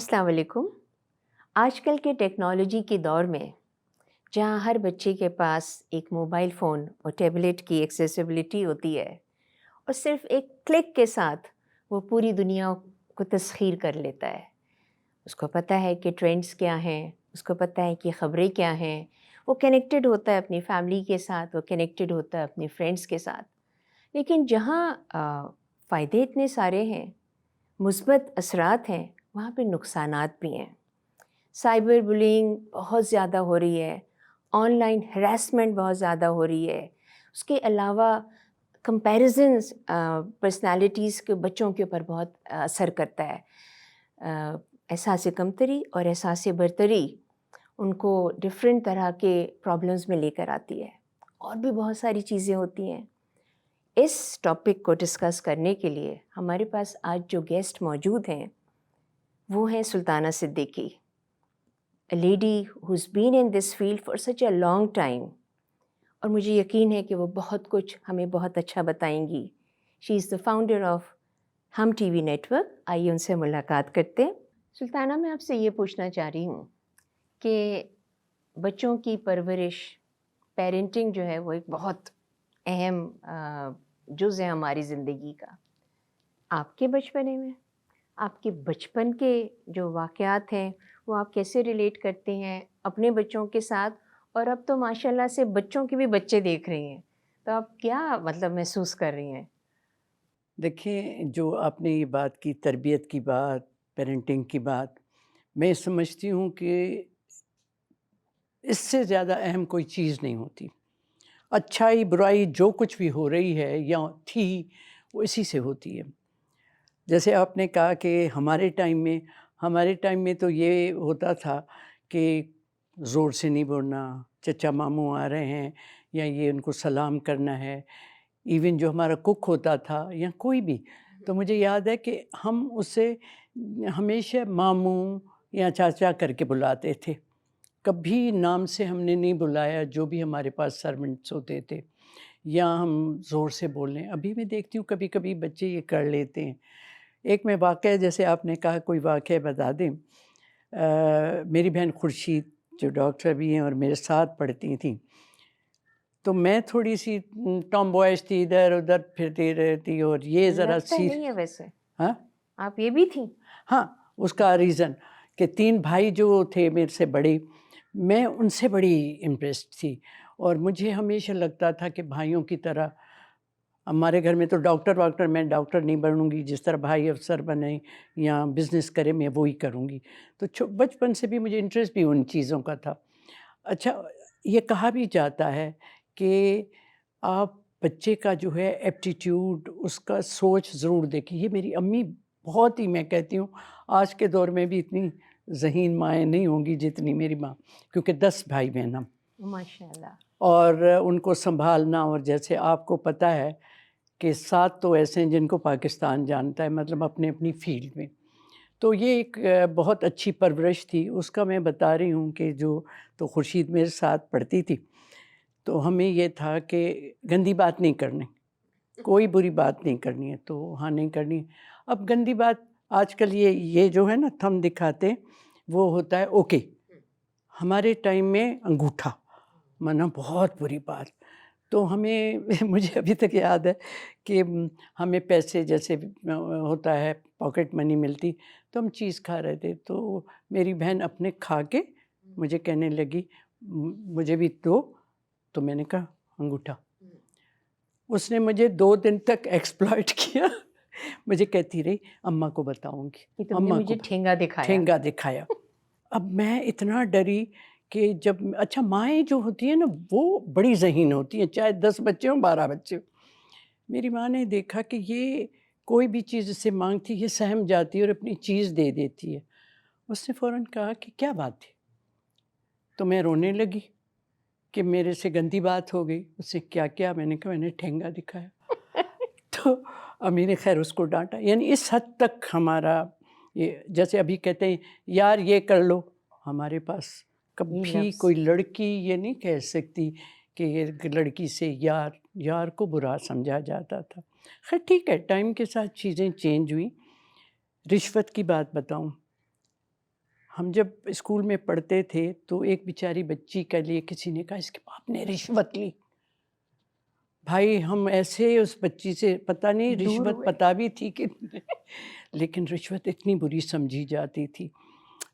السلام علیکم۔ آج کل کے ٹیکنالوجی کے دور میں جہاں ہر بچے کے پاس ایک موبائل فون اور ٹیبلیٹ کی ایکسیسیبلٹی ہوتی ہے اور صرف ایک کلک کے ساتھ وہ پوری دنیا کو تسخیر کر لیتا ہے۔ اس کو پتہ ہے کہ ٹرینڈز کیا ہیں، اس کو پتہ ہے کہ خبریں کیا ہیں، وہ کنیکٹڈ ہوتا ہے اپنی فیملی کے ساتھ، وہ کنیکٹڈ ہوتا ہے اپنی فرینڈز کے ساتھ۔ لیکن جہاں فائدے اتنے سارے ہیں، مثبت اثرات ہیں، وہاں پہ نقصانات بھی ہیں۔ سائبر بلینگ بہت زیادہ ہو رہی ہے، آن لائن ہراسمنٹ بہت زیادہ ہو رہی ہے، اس کے علاوہ کمپیریزنز پرسنالٹیز کے بچوں کے اوپر بہت اثر کرتا ہے۔ احساس کمتری اور احساس برتری ان کو ڈفرینٹ طرح کے پرابلمز میں لے کر آتی ہے، اور بھی بہت ساری چیزیں ہوتی ہیں۔ اس ٹاپک کو ڈسکس کرنے کے لیے ہمارے پاس آج جو گیسٹ موجود ہیں وہ ہیں سلطانہ Siddiqui, a lady who's been in this field for such a long time، اور مجھے یقین ہے کہ وہ بہت کچھ ہمیں بہت اچھا بتائیں گی۔ she is the founder of ہم ٹی وی نیٹ ورک۔ آئیے ان سے ملاقات کرتے ہیں۔ سلطانہ، میں آپ سے یہ پوچھنا چاہ رہی ہوں کہ بچوں کی پرورش، پیرنٹنگ جو ہے وہ ایک بہت اہم جز ہے ہماری زندگی کا۔ آپ کے بچپنے میں آپ کے بچپن کے جو واقعات ہیں وہ آپ کیسے ریلیٹ کرتے ہیں اپنے بچوں کے ساتھ؟ اور اب تو ماشاء اللہ سے بچوں کے بھی بچے دیکھ رہی ہیں، تو آپ کیا محسوس کر رہی ہیں؟ دیکھیں، جو آپ نے یہ بات کی، تربیت کی بات، پیرنٹنگ کی بات، میں سمجھتی ہوں کہ اس سے زیادہ اہم کوئی چیز نہیں ہوتی۔ اچھائی برائی جو کچھ بھی ہو رہی ہے یا تھی، وہ اسی سے ہوتی ہے۔ جیسے آپ نے کہا کہ ہمارے ٹائم میں تو یہ ہوتا تھا کہ زور سے نہیں بولنا، چچا ماموں آ رہے ہیں یا یہ ان کو سلام کرنا ہے۔ ایون جو ہمارا کک ہوتا تھا یا کوئی بھی، تو مجھے یاد ہے کہ ہم اسے ہمیشہ ماموں یا چاچا کر کے بلاتے تھے، کبھی نام سے ہم نے نہیں بلایا۔ جو بھی ہمارے پاس سرونٹس ہوتے تھے یا ہم زور سے بول لیں، ابھی میں دیکھتی ہوں کبھی کبھی بچے یہ کر لیتے ہیں۔ ایک میں واقعہ، جیسے آپ نے کہا کوئی واقعہ بتا دیں۔ میری بہن خورشید جو ڈاکٹر بھی ہیں اور میرے ساتھ پڑھتی تھیں، تو میں تھوڑی سی ٹام بوائش تھی، ادھر ادھر پھرتی رہتی، اور یہ ذرا سی نہیں ہے ویسے ہاں آپ یہ بھی تھیں؟ ہاں، اس کا ریزن کہ 3 بھائی جو تھے میرے سے بڑے، میں ان سے بڑی امپریسڈ تھی، اور مجھے ہمیشہ لگتا تھا کہ بھائیوں کی طرح ہمارے گھر میں تو ڈاکٹر میں ڈاکٹر نہیں بنوں گی، جس طرح بھائی افسر بنے یا بزنس کرے میں وہی کروں گی۔ تو بچپن سے بھی مجھے انٹرسٹ بھی ان چیزوں کا تھا۔ اچھا، یہ کہا بھی جاتا ہے کہ آپ بچے کا جو ہے ایپٹیٹیوڈ، اس کا سوچ ضرور دیکھیں۔ یہ میری امی بہت ہی، میں کہتی ہوں آج کے دور میں بھی اتنی ذہین مائیں نہیں ہوں گی جتنی میری ماں، کیونکہ 10 بھائی بہن ہم، ماشاء اللہ، اور ان کو سنبھالنا، اور جیسے آپ کو پتہ ہے کہ 7 تو ایسے ہیں جن کو پاکستان جانتا ہے، مطلب اپنی فیلڈ میں۔ تو یہ ایک بہت اچھی پرورش تھی اس کا۔ میں بتا رہی ہوں کہ تو خورشید میرے ساتھ پڑھتی تھی، تو ہمیں یہ تھا کہ گندی بات نہیں کرنی، کوئی بری بات نہیں کرنی ہے تو ہاں نہیں کرنی۔ اب گندی بات آج کل یہ جو ہے نا تھم دکھاتے، وہ ہوتا ہے اوکے۔ ہمارے ٹائم میں انگوٹھا مانا بہت بری بات۔ تو مجھے ابھی تک یاد ہے کہ ہمیں پیسے جیسے ہوتا ہے پاکٹ منی ملتی، تو ہم چیز کھا رہے تھے، تو میری بہن اپنے کھا کے مجھے کہنے لگی مجھے بھی دو، تو میں نے کہا انگوٹھا۔ اس نے مجھے 2 دن تک ایکسپلائٹ کیا، مجھے کہتی رہی اماں کو بتاؤں گی، تم نے مجھے ٹھینگا دکھایا۔ اب میں اتنا ڈری کہ جب اچھا مائیں جو ہوتی ہیں نا وہ بڑی ذہین ہوتی ہیں، چاہے 10 بچے ہوں 12 بچے ہوں۔ میری ماں نے دیکھا کہ یہ کوئی بھی چیز اس سے مانگتی یہ سہم جاتی ہے اور اپنی چیز دے دیتی ہے۔ اس نے فوراً کہا کہ کیا بات تھی؟ تو میں رونے لگی کہ میرے سے گندی بات ہو گئی۔ اس سے کیا؟ میں نے کہا میں نے ٹھینگا دکھایا۔ تو امی نے خیر اس کو ڈانٹا۔ یعنی اس حد تک ہمارا یہ، جیسے ابھی کہتے ہیں یار یہ کر لو، ہمارے پاس کبھی کوئی لڑکی یہ نہیں کہہ سکتی کہ یہ لڑکی سے یار کو برا سمجھا جاتا تھا۔ خیر ٹھیک ہے، ٹائم کے ساتھ چیزیں چینج ہوئیں۔ رشوت کی بات بتاؤں، ہم جب اسکول میں پڑھتے تھے تو ایک بیچاری بچی کے لیے کسی نے کہا اس کے باپ نے رشوت لی. بھائی ہم ایسے اس بچی سے پتہ نہیں دور رشوت ہوئے. پتہ بھی تھی کہ لیکن رشوت اتنی بری سمجھی جاتی تھی.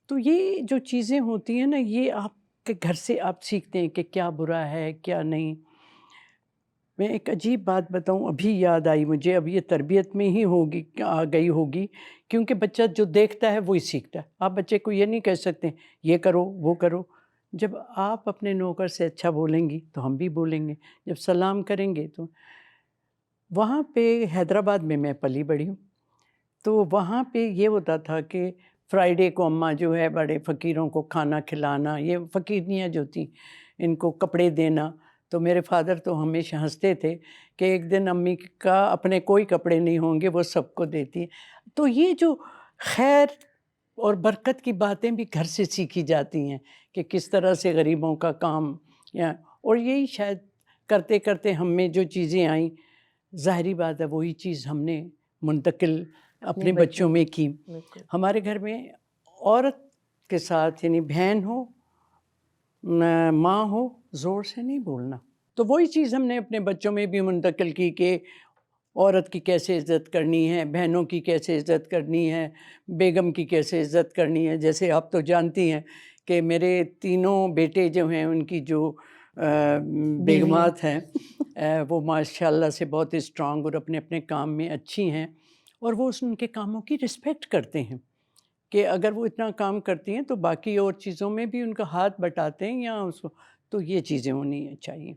تو یہ جو چیزیں ہوتی ہیں نا یہ آپ کے گھر سے آپ سیکھتے ہیں کہ کیا برا ہے کیا نہیں. میں ایک عجیب بات بتاؤں ابھی یاد آئی مجھے, اب یہ تربیت میں ہی ہوگی آ گئی ہوگی, کیونکہ بچہ جو دیکھتا ہے وہی سیکھتا ہے. آپ بچے کو یہ نہیں کہہ سکتے یہ کرو وہ کرو. جب آپ اپنے نوکر سے اچھا بولیں گی تو ہم بھی بولیں گے, جب سلام کریں گے تو. وہاں پہ حیدرآباد میں میں پلی بڑھی ہوں, تو وہاں پہ یہ ہوتا تھا کہ فرائیڈے کو اماں جو ہے بڑے فقیروں کو کھانا کھلانا, یہ فقیرنیاں جو تھیں ان کو کپڑے دینا. تو میرے فادر تو ہمیشہ ہنستے تھے کہ ایک دن امی کا اپنے کوئی کپڑے نہیں ہوں گے وہ سب کو دیتی ہیں. تو یہ جو خیر اور برکت کی باتیں بھی گھر سے سیکھی جاتی ہیں کہ کس طرح سے غریبوں کا کام, اور یہی شاید کرتے کرتے ہم میں جو چیزیں آئیں ظاہری بات ہے وہی چیز ہم نے منتقل اپنے بچوں میں کی. بالکل. ہمارے گھر میں عورت کے ساتھ یعنی بہن ہو ماں ہو زور سے نہیں بولنا, تو وہی چیز ہم نے اپنے بچوں میں بھی منتقل کی کہ عورت کی کیسے عزت کرنی ہے, بہنوں کی کیسے عزت کرنی ہے, بیگم کی کیسے عزت کرنی ہے. جیسے آپ تو جانتی ہیں کہ میرے تینوں بیٹے جو ہیں ان کی جو بیگمات ہیں وہ ماشاء اللہ سے بہت اسٹرانگ اور اپنے اپنے کام میں اچھی ہیں, اور وہ ان کے کاموں کی رسپیکٹ کرتے ہیں کہ اگر وہ اتنا کام کرتی ہیں تو باقی اور چیزوں میں بھی ان کا ہاتھ بٹاتے ہیں یا اس کو, تو یہ چیزیں ہونی چاہیے.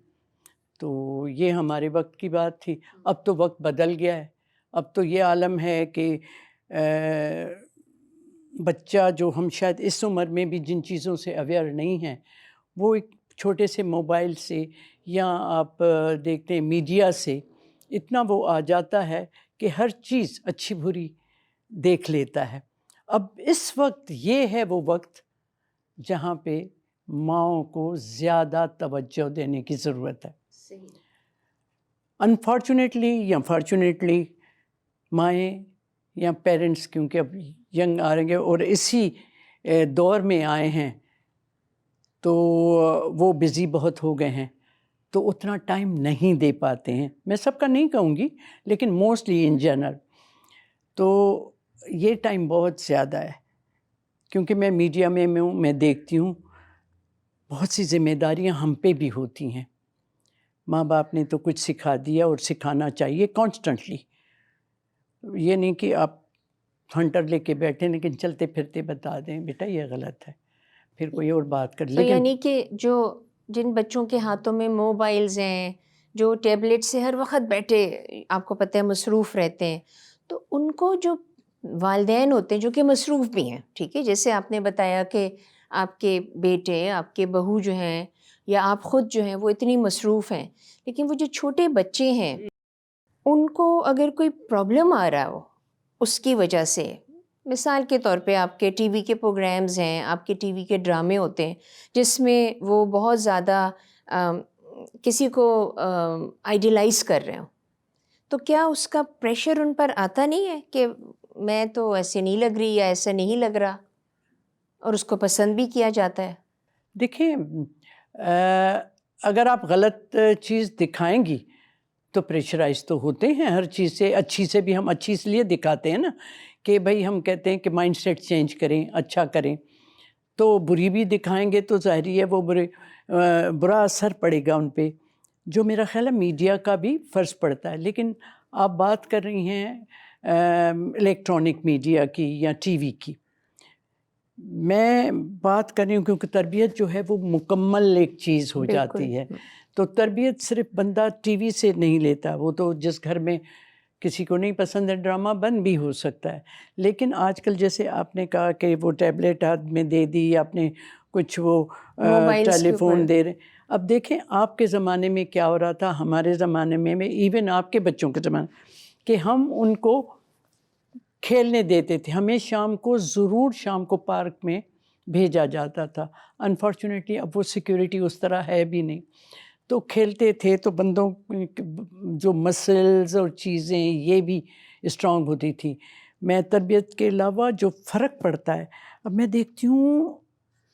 تو یہ ہمارے وقت کی بات تھی. اب تو وقت بدل گیا ہے, اب تو یہ عالم ہے کہ بچہ جو ہم شاید اس عمر میں بھی جن چیزوں سے اویئر نہیں ہیں وہ ایک چھوٹے سے موبائل سے یا آپ دیکھتے ہیں میڈیا سے اتنا وہ آ جاتا ہے کہ ہر چیز اچھی بری دیکھ لیتا ہے. اب اس وقت یہ ہے وہ وقت جہاں پہ ماؤں کو زیادہ توجہ دینے کی ضرورت ہے. صحیح. انفارچونیٹلی یا فارچونیٹلی مائیں یا پیرنٹس کیونکہ اب ینگ آ رہے ہیں اور اسی دور میں آئے ہیں تو وہ بزی بہت ہو گئے ہیں, تو اتنا ٹائم نہیں دے پاتے ہیں. میں سب کا نہیں کہوں گی لیکن موسٹلی ان جنرل تو یہ ٹائم بہت زیادہ ہے. کیونکہ میں میڈیا میں ہوں, میں دیکھتی ہوں بہت سی ذمہ داریاں ہم پہ بھی ہوتی ہیں. ماں باپ نے تو کچھ سکھا دیا اور سکھانا چاہیے کانسٹنٹلی, یہ نہیں کہ آپ ہنٹر لے کے بیٹھیں لیکن چلتے پھرتے بتا دیں بیٹا یہ غلط ہے, پھر کوئی اور بات کر. تو لیکن یعنی کہ جو جن بچوں کے ہاتھوں میں موبائلز ہیں, جو ٹیبلٹ سے ہر وقت بیٹھے آپ کو پتہ ہے مصروف رہتے ہیں, تو ان کو جو والدین ہوتے ہیں جو کہ مصروف بھی ہیں, ٹھیک ہے, جیسے آپ نے بتایا کہ آپ کے بیٹے آپ کے بہو جو ہیں یا آپ خود جو ہیں وہ اتنی مصروف ہیں, لیکن وہ جو چھوٹے بچے ہیں ان کو اگر کوئی پرابلم آ رہا ہو اس کی وجہ سے, مثال کے طور پہ آپ کے ٹی وی کے پروگرامز ہیں, آپ کے ٹی وی کے ڈرامے ہوتے ہیں جس میں وہ بہت زیادہ کسی کو آئیڈیلائز کر رہے ہوں, تو کیا اس کا پریشر ان پر آتا نہیں ہے کہ میں تو ایسے نہیں لگ رہی یا ایسا نہیں لگ رہا, اور اس کو پسند بھی کیا جاتا ہے؟ دیکھیں اگر آپ غلط چیز دکھائیں گی تو پریشرائز تو ہوتے ہیں ہر چیز سے. اچھی سے بھی ہم اچھی اس لیے دکھاتے ہیں نا کہ بھائی ہم کہتے ہیں کہ مائنڈ سیٹ چینج کریں, اچھا کریں. تو بری بھی دکھائیں گے تو ظاہری ہے وہ برا اثر پڑے گا ان پہ, جو میرا خیال ہے میڈیا کا بھی فرض پڑتا ہے. لیکن آپ بات کر رہی ہیں الیکٹرانک میڈیا کی یا ٹی وی کی, میں بات کر رہی ہوں کیونکہ تربیت جو ہے وہ مکمل ایک چیز ہو جاتی ہے. تو تربیت صرف بندہ ٹی وی سے نہیں لیتا, وہ تو جس گھر میں کسی کو نہیں پسند ہے ڈرامہ بند بھی ہو سکتا ہے. لیکن آج کل جیسے آپ نے کہا کہ وہ ٹیبلٹ ہاتھ میں دے دی, آپ نے کچھ وہ ٹیلی فون دے رہے. اب دیکھیں آپ کے زمانے میں کیا ہو رہا تھا, ہمارے زمانے میں ایون آپ کے بچوں کے زمانے کہ ہم ان کو کھیلنے دیتے تھے. ہمیں شام کو ضرور شام کو پارک میں بھیجا جاتا تھا. انفارچونیٹلی اب وہ سیکیورٹی اس طرح ہے بھی نہیں, تو کھیلتے تھے تو بندوں جو مسلز اور چیزیں یہ بھی اسٹرانگ ہوتی تھی. میں تربیت کے علاوہ جو فرق پڑتا ہے اب میں دیکھتی ہوں،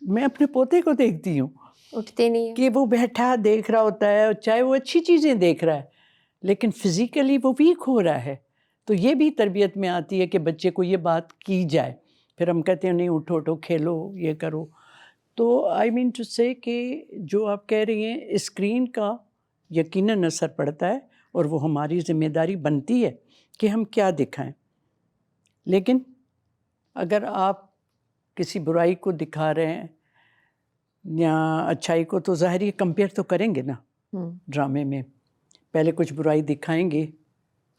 میں اپنے پوتے کو دیکھتی ہوں اٹھتے نہیں ہیں. کہ وہ بیٹھا دیکھ رہا ہوتا ہے، چاہے وہ اچھی چیزیں دیکھ رہا ہے لیکن فزیکلی وہ ویک ہو رہا ہے. تو یہ بھی تربیت میں آتی ہے کہ بچے کو یہ بات کی جائے. پھر ہم کہتے ہیں نہیں اٹھو اٹھو کھیلو یہ کرو. تو آئی مین ٹو سے کہ جو آپ کہہ رہی ہیں اسکرین کا یقیناً اثر پڑتا ہے اور وہ ہماری ذمہ داری بنتی ہے کہ ہم کیا دکھائیں. لیکن اگر آپ کسی برائی کو دکھا رہے ہیں یا اچھائی کو تو ظاہر یہ کمپیئر تو کریں گے نا. ڈرامے میں پہلے کچھ برائی دکھائیں گے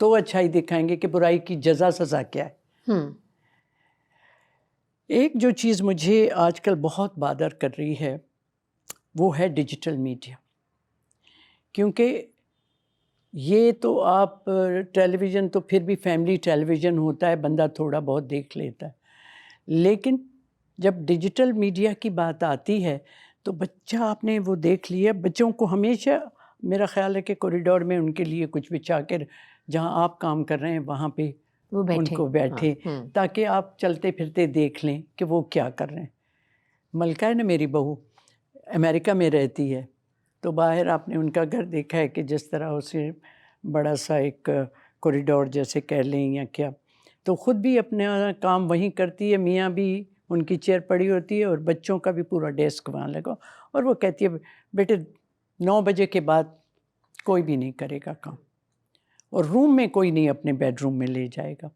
تو اچھائی دکھائیں گے کہ برائی کی جزا سزا کیا ہے. ایک جو چیز مجھے آج کل بہت بادر کر رہی ہے وہ ہے ڈیجیٹل میڈیا. کیونکہ یہ تو آپ ٹیلی ویژن تو پھر بھی فیملی ٹیلی ویژن ہوتا ہے، بندہ تھوڑا بہت دیکھ لیتا ہے. لیکن جب ڈیجیٹل میڈیا کی بات آتی ہے تو بچہ آپ نے وہ دیکھ لیا. بچوں کو ہمیشہ میرا خیال ہے کہ کوریڈور میں ان کے لیے کچھ بچھا کر جہاں آپ کام کر رہے ہیں وہاں پہ ان کو بیٹھے تاکہ آپ چلتے پھرتے دیکھ لیں کہ وہ کیا کر رہے ہیں. ملکہ ہے نا میری بہو، امریکہ میں رہتی ہے، تو باہر آپ نے ان کا گھر دیکھا ہے کہ جس طرح اسے بڑا سا ایک کوریڈور جیسے کہہ لیں یا کیا، تو خود بھی اپنا کام وہیں کرتی ہے، میاں بھی ان کی چیئر پڑی ہوتی ہے اور بچوں کا بھی پورا ڈیسک وہاں لگا. اور وہ کہتی ہے بیٹے 9 بجے کے بعد کوئی بھی نہیں کرے گا کام، اور روم میں کوئی نہیں اپنے بیڈ روم میں لے جائے گا.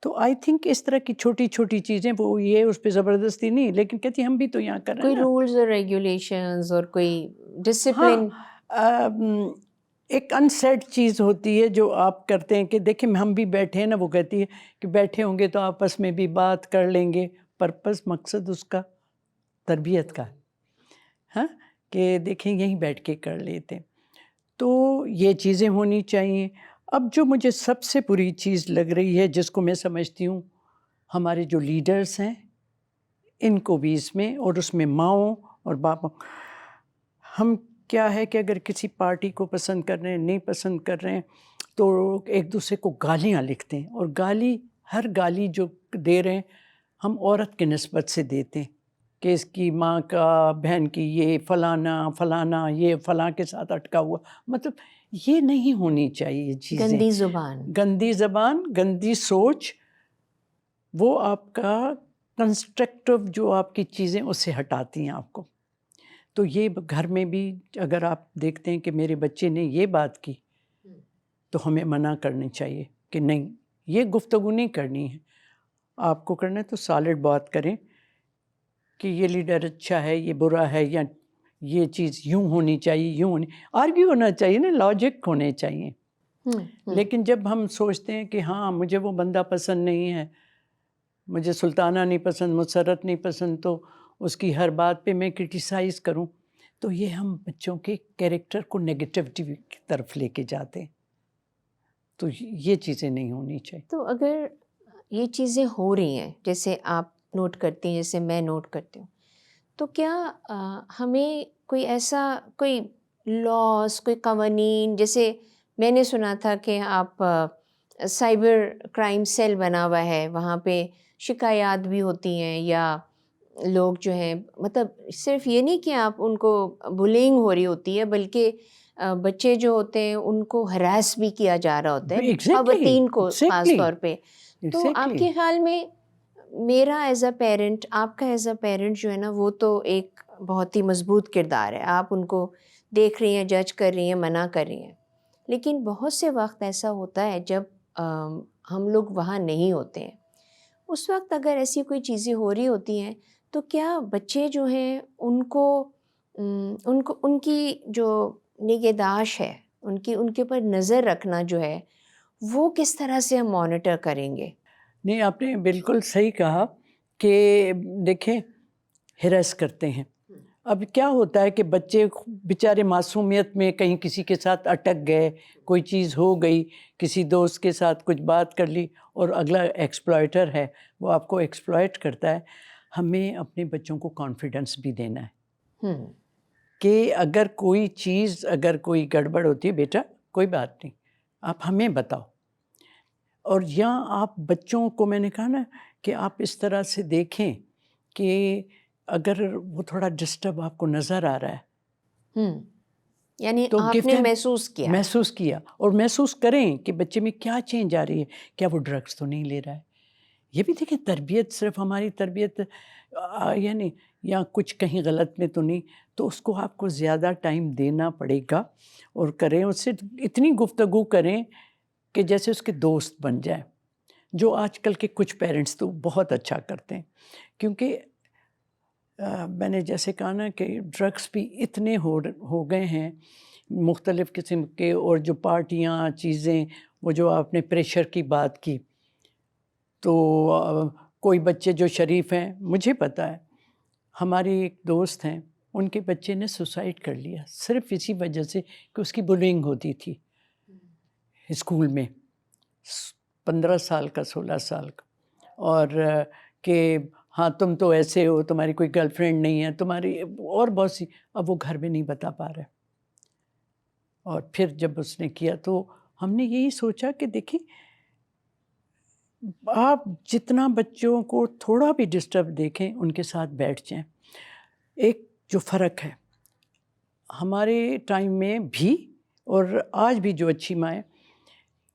تو آئی تھنک اس طرح کی چھوٹی چھوٹی چیزیں، وہ یہ اس پہ زبردستی نہیں، لیکن کہتی ہم بھی تو یہاں کر رہے ہیں کوئی رولز اور ریگولیشنز اور کوئی ڈسپلن. ایک انسیڈ چیز ہوتی ہے جو آپ کرتے ہیں کہ دیکھیں ہم بھی بیٹھے ہیں نا، وہ کہتی ہے کہ بیٹھے ہوں گے تو آپس میں بھی بات کر لیں گے. پرپس مقصد اس کا تربیت کا ہاں کہ دیکھیں یہیں بیٹھ کے کر لیتے. تو یہ چیزیں ہونی چاہیے. اب جو مجھے سب سے بری چیز لگ رہی ہے جس کو میں سمجھتی ہوں ہمارے جو لیڈرز ہیں ان کو بھی اس میں، اور اس میں ماؤں اور باپوں، ہم کیا ہے کہ اگر کسی پارٹی کو پسند کر رہے ہیں نہیں پسند کر رہے ہیں تو ایک دوسرے کو گالیاں لکھتے ہیں. اور ہر گالی جو دے رہے ہیں ہم عورت کی نسبت سے دیتے ہیں کہ اس کی ماں کا، بہن کی، یہ فلانا یہ فلاں کے ساتھ اٹکا ہوا. مطلب یہ نہیں ہونی چاہیے یہ چیزیں. گندی زبان، گندی سوچ، وہ آپ کا کنسٹرکٹیو جو آپ کی چیزیں اس سے ہٹاتی ہیں آپ کو. تو یہ گھر میں بھی اگر آپ دیکھتے ہیں کہ میرے بچے نے یہ بات کی تو ہمیں منع کرنی چاہیے کہ نہیں یہ گفتگو نہیں کرنی ہے. آپ کو کرنا ہے تو سالڈ بات کریں کہ یہ لیڈر اچھا ہے یہ برا ہے، یا یہ چیز یوں ہونی چاہیے یوں ہونی. آرگیو ہونا چاہیے نا، لاجک ہونے چاہیے. لیکن جب ہم سوچتے ہیں کہ ہاں مجھے وہ بندہ پسند نہیں ہے، مجھے سلطانہ نہیں پسند، مسرت نہیں پسند، تو اس کی ہر بات پہ میں کرٹیسائز کروں، تو یہ ہم بچوں کے کیریکٹر کو نیگیٹیوٹی کی طرف لے کے جاتے ہیں. تو یہ چیزیں نہیں ہونی چاہیے. تو اگر یہ چیزیں ہو رہی ہیں جیسے آپ نوٹ کرتی ہیں، جیسے میں نوٹ کرتی ہوں، تو کیا ہمیں کوئی ایسا کوئی لاس، کوئی قوانین، جیسے میں نے سنا تھا کہ آپ سائبر کرائم سیل بنا ہوا ہے، وہاں پہ شکایات بھی ہوتی ہیں، یا لوگ جو ہیں مطلب صرف یہ نہیں کہ آپ ان کو بلینگ ہو رہی ہوتی ہے، بلکہ بچے جو ہوتے ہیں ان کو ہراس بھی کیا جا رہا ہوتا ہے، خواتین کو خاص طور پہ. تو آپ کے خیال میں میرا ایز اے پیرنٹ، آپ کا ایز اے پیرنٹ جو ہے نا، وہ تو ایک بہت ہی مضبوط کردار ہے. آپ ان کو دیکھ رہی ہیں، جج کر رہی ہیں، منع کر رہی ہیں. لیکن بہت سے وقت ایسا ہوتا ہے جب ہم لوگ وہاں نہیں ہوتے ہیں. اس وقت اگر ایسی کوئی چیزیں ہو رہی ہوتی ہیں تو کیا بچے جو ہیں ان کی جو نگہداشت ہے، ان کے اوپر نظر رکھنا جو ہے، وہ کس طرح سے ہم مانیٹر کریں گے؟ نہیں، آپ نے بالکل صحیح کہا کہ دیکھیں ہراس کرتے ہیں. اب کیا ہوتا ہے کہ بچے بیچارے معصومیت میں کہیں کسی کے ساتھ اٹک گئے، کوئی چیز ہو گئی، کسی دوست کے ساتھ کچھ بات کر لی، اور اگلا ایکسپلائٹر ہے، وہ آپ کو ایکسپلائٹ کرتا ہے. ہمیں اپنے بچوں کو کانفیڈنس بھی دینا ہے کہ اگر کوئی چیز، اگر کوئی گڑبڑ ہوتی ہے، بیٹا کوئی بات نہیں، آپ ہمیں بتاؤ. اور یا آپ بچوں کو، میں نے کہا نا کہ آپ اس طرح سے دیکھیں کہ اگر وہ تھوڑا ڈسٹرب آپ کو نظر آ رہا ہے یعنی تو آپ نے محسوس کیا اور محسوس کریں کہ بچے میں کیا چینج آ رہی ہے، کیا وہ ڈرگس تو نہیں لے رہا ہے. یہ بھی دیکھیں تربیت صرف ہماری تربیت یعنی یا کچھ کہیں غلط میں تو نہیں، تو اس کو آپ کو زیادہ ٹائم دینا پڑے گا اور کریں اس سے اتنی گفتگو کریں کہ جیسے اس کے دوست بن جائیں، جو آج کل کے کچھ پیرنٹس تو بہت اچھا کرتے ہیں. کیونکہ میں نے جیسے کہا نا کہ ڈرگس بھی اتنے ہو گئے ہیں مختلف قسم کے، اور جو پارٹیاں چیزیں، وہ جو آپ نے پریشر کی بات کی، تو کوئی بچے جو شریف ہیں، مجھے پتہ ہے ہماری ایک دوست ہیں، ان کے بچے نے سوسائڈ کر لیا صرف اسی وجہ سے کہ اس کی بلینگ ہوتی تھی اسکول میں، 15 سال کا 16 سال کا، اور کہ ہاں تم تو ایسے ہو، تمہاری کوئی گرل فرینڈ نہیں ہے، تمہاری اور بہت سی، اب وہ گھر میں نہیں بتا پا رہے. اور پھر جب اس نے کیا تو ہم نے یہی سوچا کہ دیکھیں آپ جتنا بچوں کو تھوڑا بھی ڈسٹرب دیکھیں ان کے ساتھ بیٹھ جائیں. ایک جو فرق ہے ہمارے ٹائم میں بھی اور آج بھی جو اچھی ماں ہے،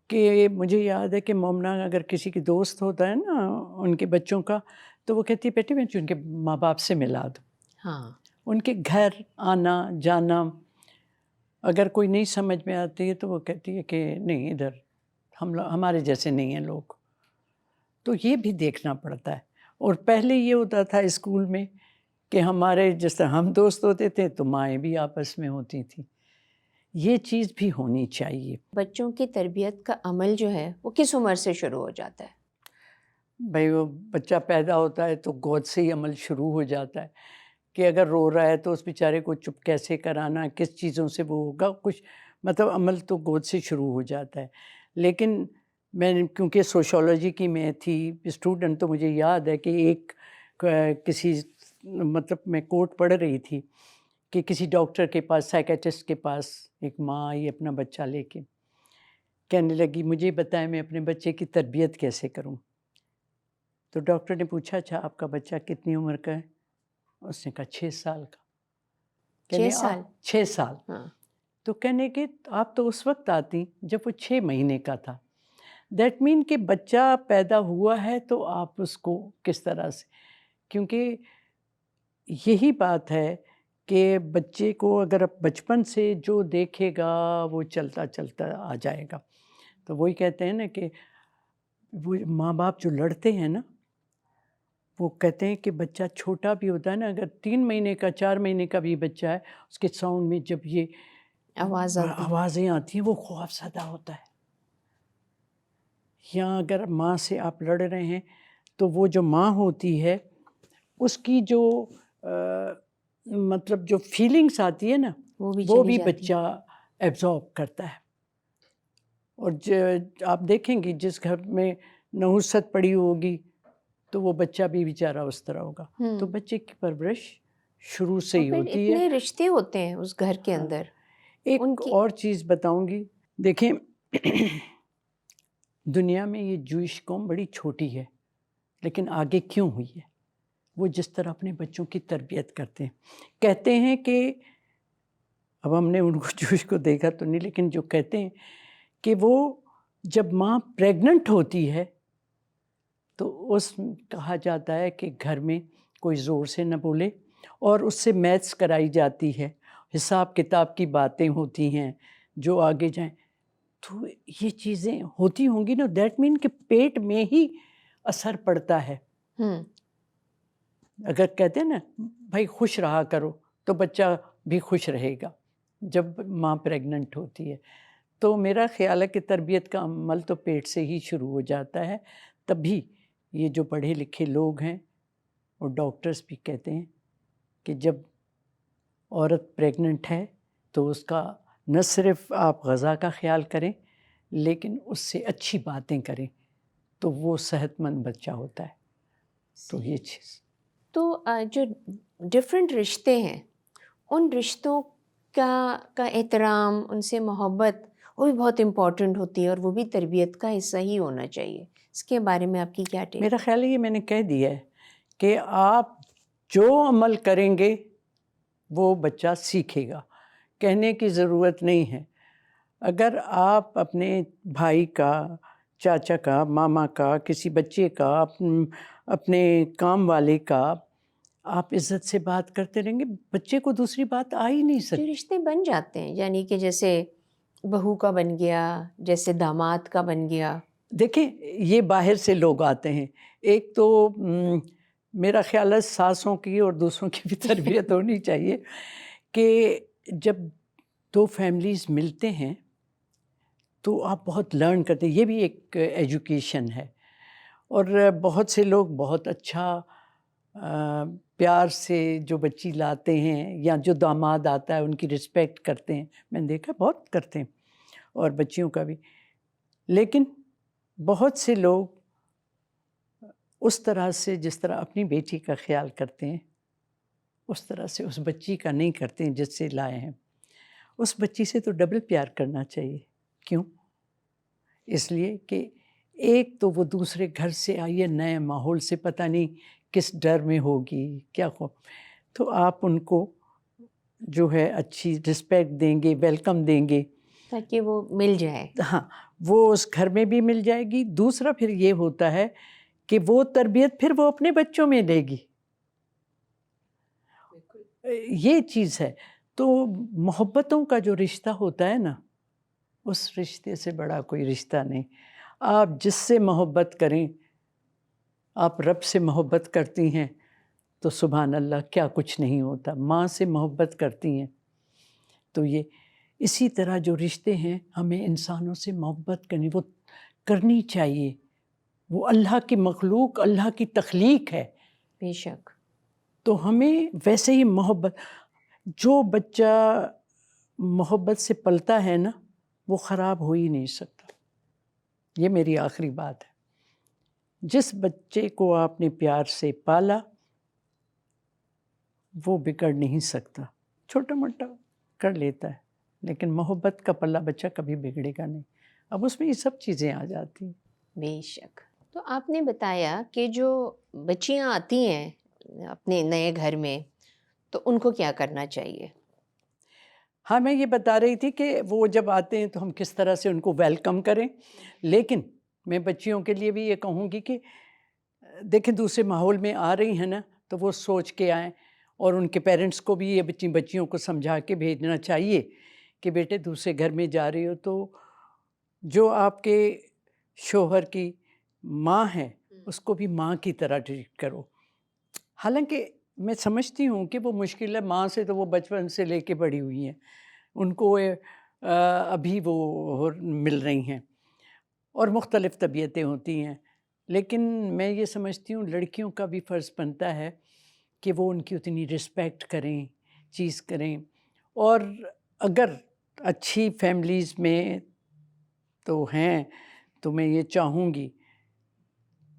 کہ مجھے یاد ہے کہ مومنہ اگر کسی کی دوست ہوتا ہے نا ان کے بچوں کا، تو وہ کہتی ہے بیٹی میں ان کے ماں باپ سے ملا دوں. ہاں، ان کے گھر آنا جانا، اگر کوئی نہیں سمجھ میں آتی ہے تو وہ کہتی ہے کہ نہیں ادھر ہمارے جیسے نہیں ہیں لوگ. تو یہ بھی دیکھنا پڑتا ہے. اور پہلے یہ ہوتا تھا اسکول میں کہ ہمارے جس طرح ہم دوست ہوتے تھے تو مائیں بھی آپس میں ہوتی تھیں. یہ چیز بھی ہونی چاہیے. بچوں کی تربیت کا عمل جو ہے وہ کس عمر سے شروع ہو جاتا ہے؟ بھائی وہ بچہ پیدا ہوتا ہے تو گود سے ہی عمل شروع ہو جاتا ہے کہ اگر رو رہا ہے تو اس بیچارے کو چپ کیسے کرانا، کس چیزوں سے وہ ہوگا، کچھ مطلب عمل تو گود سے شروع ہو جاتا ہے. لیکن میں کیونکہ سوشولوجی کی میں تھی اسٹوڈنٹ، تو مجھے یاد ہے کہ ایک کسی مطلب میں کوٹ پڑھ رہی تھی کہ کسی ڈاکٹر کے پاس، سائیکیٹرسٹ کے پاس ایک ماں آئی اپنا بچہ لے کے، کہنے لگی مجھے بتائیں میں اپنے بچے کی تربیت کیسے کروں. تو ڈاکٹر نے پوچھا اچھا آپ کا بچہ کتنی عمر کا ہے؟ اس نے کہا 6 سال کا. 6 سال؟ 6 سال. ہاں. تو کہنے کہ آپ تو اس وقت آتی جب وہ 6 مہینے کا تھا. دیٹ مین کہ بچہ پیدا ہوا ہے تو آپ اس کو کس طرح سے، کیونکہ یہی بات ہے کہ بچے کو اگر بچپن سے جو دیکھے گا وہ چلتا چلتا آ جائے گا. تو وہی کہتے ہیں نا کہ وہ ماں باپ جو لڑتے ہیں نا، وہ کہتے ہیں کہ بچہ چھوٹا بھی ہوتا ہے نا، اگر 3 مہینے کا 4 مہینے کا بھی بچہ ہے، اس کے ساؤنڈ میں جب یہ آوازیں آتی ہیں وہ خوف زدہ ہوتا ہے. یا اگر ماں سے آپ لڑ رہے ہیں تو وہ جو ماں ہوتی ہے اس کی جو مطلب جو فیلنگس آتی ہے نا وہ بھی بچہ ایبزارب کرتا ہے. اور آپ دیکھیں گی جس گھر میں نحوست پڑی ہوگی تو وہ بچہ بھی بیچارہ اس طرح ہوگا. تو بچے کی پرورش شروع سے ہی ہوتی ہے. اتنے رشتے ہوتے ہیں اس گھر کے اندر. ایک اور چیز بتاؤں گی، دیکھیں دنیا میں یہ جوئش قوم بڑی چھوٹی ہے لیکن آگے کیوں ہوئی ہے؟ وہ جس طرح اپنے بچوں کی تربیت کرتے ہیں. کہتے ہیں کہ اب ہم نے ان کو جوئش کو دیکھا تو نہیں، لیکن جو کہتے ہیں کہ وہ جب ماں پریگننٹ ہوتی ہے تو کہا جاتا ہے کہ گھر میں کوئی زور سے نہ بولے، اور اس سے میتھس کرائی جاتی ہے، حساب کتاب کی باتیں ہوتی ہیں جو آگے جائیں. تو یہ چیزیں ہوتی ہوں گی نا، دیٹ مین کہ پیٹ میں ہی اثر پڑتا ہے. اگر کہتے ہیں نا بھائی خوش رہا کرو تو بچہ بھی خوش رہے گا جب ماں پریگننٹ ہوتی ہے. تو میرا خیال ہے کہ تربیت کا عمل تو پیٹ سے ہی شروع ہو جاتا ہے. تبھی یہ جو پڑھے لکھے لوگ ہیں اور ڈاکٹرز بھی کہتے ہیں کہ جب عورت پریگننٹ ہے تو اس کا نہ صرف آپ غذا کا خیال کریں لیکن اس سے اچھی باتیں کریں تو وہ صحت مند بچہ ہوتا ہے. تو یہ چیز تو جو ڈفرینٹ رشتے ہیں ان رشتوں کا احترام، ان سے محبت، وہ بھی بہت امپورٹنٹ ہوتی ہے اور وہ بھی تربیت کا حصہ ہی ہونا چاہیے. اس کے بارے میں آپ کی کیا ٹیک؟ میرا خیال ہے یہ میں نے کہہ دیا ہے کہ آپ جو عمل کریں گے وہ بچہ سیکھے گا. کہنے کی ضرورت نہیں ہے. اگر آپ اپنے بھائی کا، چاچا کا، ماما کا، کسی بچے کا، اپنے کام والے کا آپ عزت سے بات کرتے رہیں گے، بچے کو دوسری بات آ ہی نہیں جو سکتی. رشتے بن جاتے ہیں، یعنی کہ جیسے بہو کا بن گیا، جیسے داماد کا بن گیا. دیکھیں یہ باہر سے لوگ آتے ہیں. ایک تو میرا خیال ہے ساسوں کی اور دوسروں کی بھی تربیت ہونی چاہیے کہ جب دو فیملیز ملتے ہیں تو آپ بہت لرن کرتے ہیں. یہ بھی ایک ایجوکیشن ہے. اور بہت سے لوگ بہت اچھا پیار سے جو بچی لاتے ہیں یا جو داماد آتا ہے ان کی رسپیکٹ کرتے ہیں. میں نے دیکھا بہت کرتے ہیں، اور بچیوں کا بھی. لیکن بہت سے لوگ اس طرح سے جس طرح اپنی بیٹی کا خیال کرتے ہیں اس طرح سے اس بچی کا نہیں کرتے ہیں جس سے لائے ہیں. اس بچی سے تو ڈبل پیار کرنا چاہیے. کیوں؟ اس لیے کہ ایک تو وہ دوسرے گھر سے آئی ہے، نئے ماحول سے، پتہ نہیں کس ڈر میں ہوگی، کیا ہو. تو آپ ان کو جو ہے اچھی رسپیکٹ دیں گے، ویلکم دیں گے تاکہ وہ مل جائے. ہاں وہ اس گھر میں بھی مل جائے گی. دوسرا پھر یہ ہوتا ہے کہ وہ تربیت پھر وہ اپنے بچوں میں لے گی. یہ چیز ہے. تو محبتوں کا جو رشتہ ہوتا ہے نا، اس رشتے سے بڑا کوئی رشتہ نہیں. آپ جس سے محبت کریں، آپ رب سے محبت کرتی ہیں تو سبحان اللہ کیا کچھ نہیں ہوتا. ماں سے محبت کرتی ہیں تو یہ اسی طرح جو رشتے ہیں ہمیں انسانوں سے محبت کرنی چاہیے. وہ اللہ کی مخلوق، اللہ کی تخلیق ہے. بے شک. تو ہمیں ویسے ہی محبت، جو بچہ محبت سے پلتا ہے نا وہ خراب ہو ہی نہیں سکتا. یہ میری آخری بات ہے. جس بچے کو آپ نے پیار سے پالا وہ بگڑ نہیں سکتا. چھوٹا موٹا کر لیتا ہے لیکن محبت کا پلا بچہ کبھی بگڑے گا نہیں. اب اس میں یہ سب چیزیں آ جاتی ہیں. بے شک. تو آپ نے بتایا کہ جو بچیاں آتی ہیں اپنے نئے گھر میں تو ان کو کیا کرنا چاہیے؟ ہاں میں یہ بتا رہی تھی کہ وہ جب آتے ہیں تو ہم کس طرح سے ان کو ویلکم کریں. لیکن میں بچیوں کے لیے بھی یہ کہوں گی کہ دیکھیں دوسرے ماحول میں آ رہی ہیں نا تو وہ سوچ کے آئیں. اور ان کے پیرنٹس کو بھی یہ بچیوں کو سمجھا کے بھیجنا چاہیے کہ بیٹے دوسرے گھر میں جا رہی ہو تو جو آپ کے شوہر کی ماں ہے اس کو بھی ماں کی طرح ٹریٹ کرو. حالانکہ میں سمجھتی ہوں کہ وہ مشکل ہے. ماں سے تو وہ بچپن سے لے کے بڑی ہوئی ہیں، ان کو ابھی وہ مل رہی ہیں اور مختلف طبیعتیں ہوتی ہیں. لیکن میں یہ سمجھتی ہوں لڑکیوں کا بھی فرض بنتا ہے کہ وہ ان کی اتنی رسپیکٹ کریں، چیز کریں. اور اگر اچھی فیملیز میں تو ہیں تو میں یہ چاہوں گی،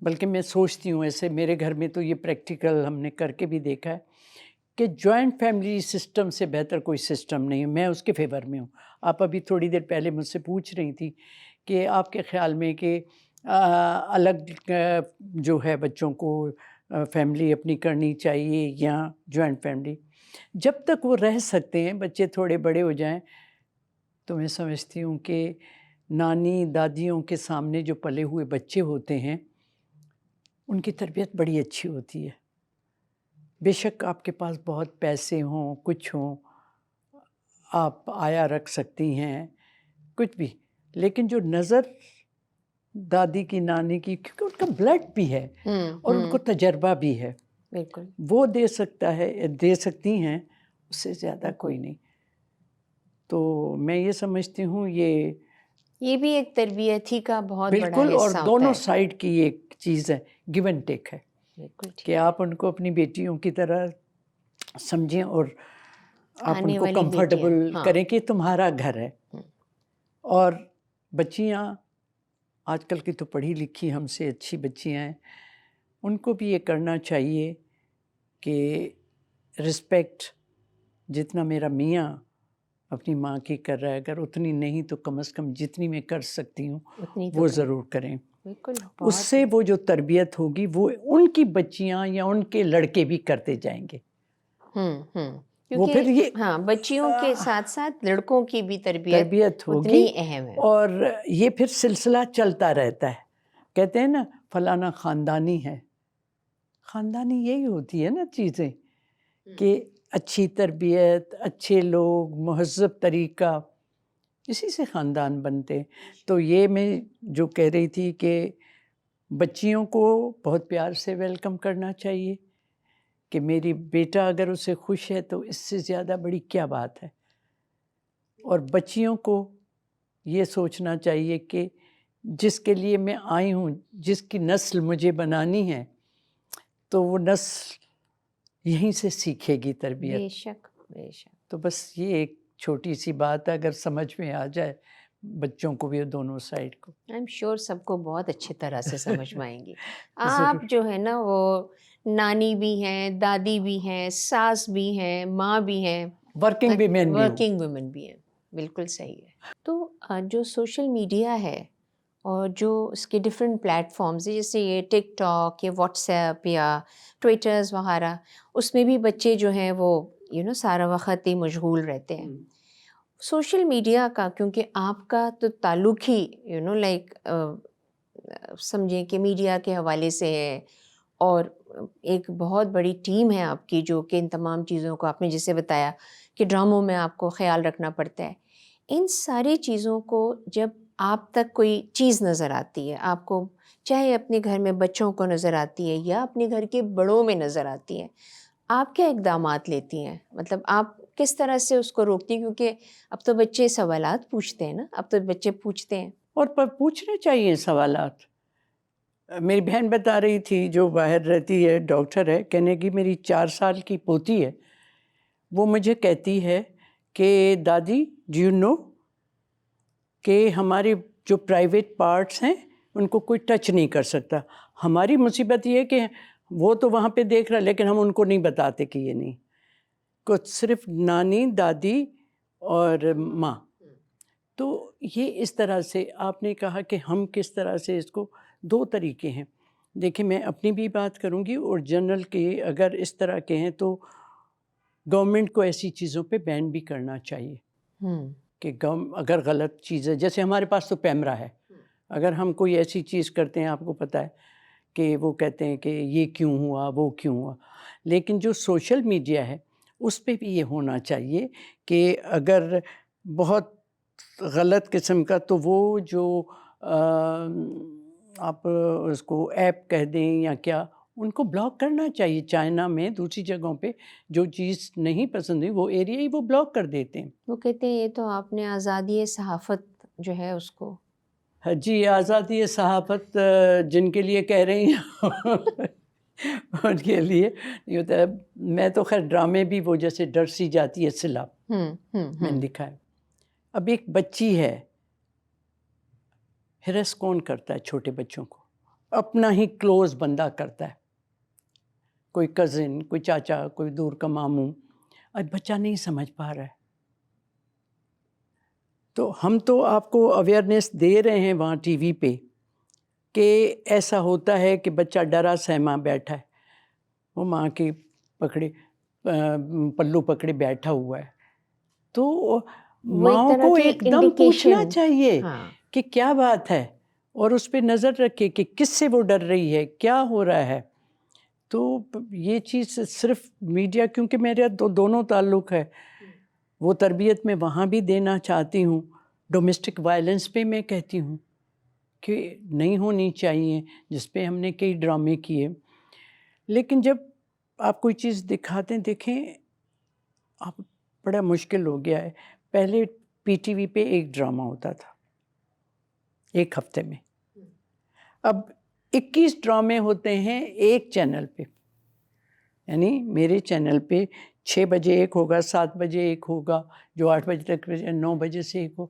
بلکہ میں سوچتی ہوں ایسے میرے گھر میں تو یہ پریکٹیکل ہم نے کر کے بھی دیکھا ہے کہ جوائنٹ فیملی سسٹم سے بہتر کوئی سسٹم نہیں ہے. میں اس کے فیور میں ہوں. آپ ابھی تھوڑی دیر پہلے مجھ سے پوچھ رہی تھی کہ آپ کے خیال میں کہ الگ جو ہے بچوں کو فیملی اپنی کرنی چاہیے یا جوائنٹ فیملی. جب تک وہ رہ سکتے ہیں، بچے تھوڑے بڑے ہو جائیں تو میں سمجھتی ہوں کہ نانی دادیوں کے سامنے جو پلے ہوئے بچے ہوتے ہیں ان کی تربیت بڑی اچھی ہوتی ہے. بے شک آپ کے پاس بہت پیسے ہوں، کچھ ہوں، آپ آیا رکھ سکتی ہیں کچھ بھی، لیکن جو نظر دادی کی، نانی کی، کیونکہ ان کا بلڈ بھی ہے اور ان کو تجربہ بھی ہے، بالکل وہ دے سکتی ہیں، اس سے زیادہ کوئی نہیں. تو میں یہ سمجھتی ہوں یہ بھی ایک تربیت ہی کا بہت بڑا بالکل، اور حصہ ہوتا دونوں ہے. سائڈ کی ایک چیز ہے، گیو اینڈ ٹیک ہے بالکل ٹھیک. کہ آپ ان کو اپنی بیٹیوں کی طرح سمجھیں اور آپ ان آنے کو والی کمفرٹیبل بیٹیاں، ہاں. کریں کہ تمہارا گھر ہے. اور بچیاں آج کل کی تو پڑھی لکھی ہم سے اچھی بچیاں ہیں، ان کو بھی یہ کرنا چاہیے کہ رسپیکٹ جتنا میرا میاں اپنی ماں کی کر رہا ہے، اگر اتنی نہیں تو کم از کم جتنی میں کر سکتی ہوں اتنی تو وہ کریں۔ ضرور کریں۔ بالکل، اس بہت سے وہ جو تربیت ہوگی وہ ان کی بچیاں یا ان کے لڑکے بھی کرتے جائیں گے۔ وہ کیونکہ پھر یہ ہاں بچیوں کے ساتھ ساتھ لڑکوں کی بھی تربیت تربیت اتنی ہوگی اہم ہے۔ اور یہ پھر سلسلہ چلتا رہتا ہے۔ کہتے ہیں نا فلانا خاندانی ہے، خاندانی یہی ہوتی ہے نا چیزیں، کہ اچھی تربیت، اچھے لوگ، مہذب طریقہ، اسی سے خاندان بنتے ہیں۔ تو یہ میں جو کہہ رہی تھی کہ بچیوں کو بہت پیار سے ویلکم کرنا چاہیے کہ میری بیٹا اگر اسے خوش ہے تو اس سے زیادہ بڑی کیا بات ہے۔ اور بچیوں کو یہ سوچنا چاہیے کہ جس کے لیے میں آئی ہوں، جس کی نسل مجھے بنانی ہے، تو وہ نسل یہیں سے سیکھے گی تربیت۔ بے شک، بے شک۔ تو بس یہ ایک چھوٹی سی بات ہے، اگر سمجھ میں آ جائے بچوں کو بھی اور دونوں سائڈ کو۔ آئی ایم شیور سب کو بہت اچھی طرح سے سمجھ میں آئیں گی۔ ضرور۔ آپ جو ہے نا وہ نانی بھی ہیں، دادی بھی ہیں، ساس بھی ہیں، ماں بھی ہیں، ورکنگ ویمن بھی ہوں۔ ورکنگ وومن بھی ہیں، بالکل صحیح ہے۔ تو جو سوشل میڈیا ہے اور جو اس کے ڈفرینٹ پلیٹ فارمز ہیں، جیسے یہ ٹک ٹاک یا واٹس ایپ یا ٹویٹرز وغیرہ، اس میں بھی بچے جو ہیں وہ سارا وقت ہی مشغول رہتے ہیں۔ سوشل میڈیا کا کیونکہ آپ کا تو تعلق ہی لائک سمجھیں کہ میڈیا کے حوالے سے ہے، اور ایک بہت بڑی ٹیم ہے آپ کی جو کہ ان تمام چیزوں کو، آپ نے جسے بتایا کہ ڈراموں میں آپ کو خیال رکھنا پڑتا ہے، ان ساری چیزوں کو جب آپ تک کوئی چیز نظر آتی ہے، آپ کو چاہے اپنے گھر میں بچوں کو نظر آتی ہے یا اپنے گھر کے بڑوں میں نظر آتی ہے، آپ کیا اقدامات لیتی ہیں؟ مطلب آپ کس طرح سے اس کو روکتی ہیں؟ کیونکہ اب تو بچے سوالات پوچھتے ہیں نا، اب تو بچے پوچھتے ہیں۔ اور پوچھنے چاہیے سوالات۔ میری بہن بتا رہی تھی جو باہر رہتی ہے، ڈاکٹر ہے، کہنے کی میری 4 سال کی پوتی ہے، وہ مجھے کہتی ہے کہ دادی ڈو یو نو کہ ہمارے جو پرائیویٹ پارٹس ہیں ان کو کوئی ٹچ نہیں کر سکتا۔ ہماری مصیبت یہ ہے کہ وہ تو وہاں پہ دیکھ رہا، لیکن ہم ان کو نہیں بتاتے کہ یہ نہیں، کو صرف نانی، دادی اور ماں۔ تو یہ اس طرح سے آپ نے کہا کہ ہم کس طرح سے اس کو، 2 طریقے ہیں۔ دیکھیں میں اپنی بھی بات کروں گی، اور جنرل کے اگر اس طرح کے ہیں تو گورنمنٹ کو ایسی چیزوں پہ بین بھی کرنا چاہیے کہ اگر غلط چیز ہے، جیسے ہمارے پاس تو پیمرا ہے، اگر ہم کوئی ایسی چیز کرتے ہیں، آپ کو پتہ ہے کہ وہ کہتے ہیں کہ یہ کیوں ہوا، وہ کیوں ہوا۔ لیکن جو سوشل میڈیا ہے اس پہ بھی یہ ہونا چاہیے کہ اگر بہت غلط قسم کا، تو وہ جو آپ اس کو ایپ کہہ دیں یا کیا، ان کو بلاک کرنا چاہیے۔ چائنا میں دوسری جگہوں پہ جو چیز نہیں پسند ہے وہ ایریا ہی وہ بلاک کر دیتے ہیں۔ وہ کہتے ہیں یہ تو آپ نے آزادی صحافت جو ہے اس کو، جی آزادی صحافت جن کے لیے کہہ رہی ہیں ان کے لیے یہ ہوتا ہے۔ میں تو خیر ڈرامے بھی وہ جیسے ڈر سی جاتی ہے صلہ میں نے دکھا ہے۔ اب ایک بچی ہے، ہرس کون کرتا ہے چھوٹے بچوں کو؟ اپنا ہی کلوز بندہ کرتا ہے، کوئی کزن، کوئی چاچا، کوئی دور کا ماموں۔ اب بچہ نہیں سمجھ پا رہا ہے، تو ہم تو آپ کو اویئرنیس دے رہے ہیں وہاں ٹی وی پہ کہ ایسا ہوتا ہے کہ بچہ ڈرا سہما بیٹھا ہے، وہ ماں کے پکڑے پلو پکڑے بیٹھا ہوا ہے، تو ماؤں کو ایک دم پوچھنا چاہیے کہ کیا بات ہے، اور اس پہ نظر رکھے کہ کس سے وہ ڈر رہی ہے، کیا ہو رہا ہے۔ تو یہ چیز صرف میڈیا، کیونکہ میرے دونوں تعلق ہے، وہ تربیت میں وہاں بھی دینا چاہتی ہوں، ڈومیسٹک وائلنس پہ میں کہتی ہوں کہ نہیں ہونی چاہیے، جس پہ ہم نے کئی ڈرامے کیے۔ لیکن جب آپ کوئی چیز دکھاتے ہیں، دیکھیں آپ بڑا مشکل ہو گیا ہے۔ پہلے پی ٹی وی پہ ایک ڈرامہ ہوتا تھا ایک ہفتے میں، اب 21 ڈرامے ہوتے ہیں ایک چینل پہ، یعنی میرے چینل پہ 6 بجے ایک ہوگا، 7 بجے ایک ہوگا، جو 8 بجے تک، 9 بجے سے ایک ہو۔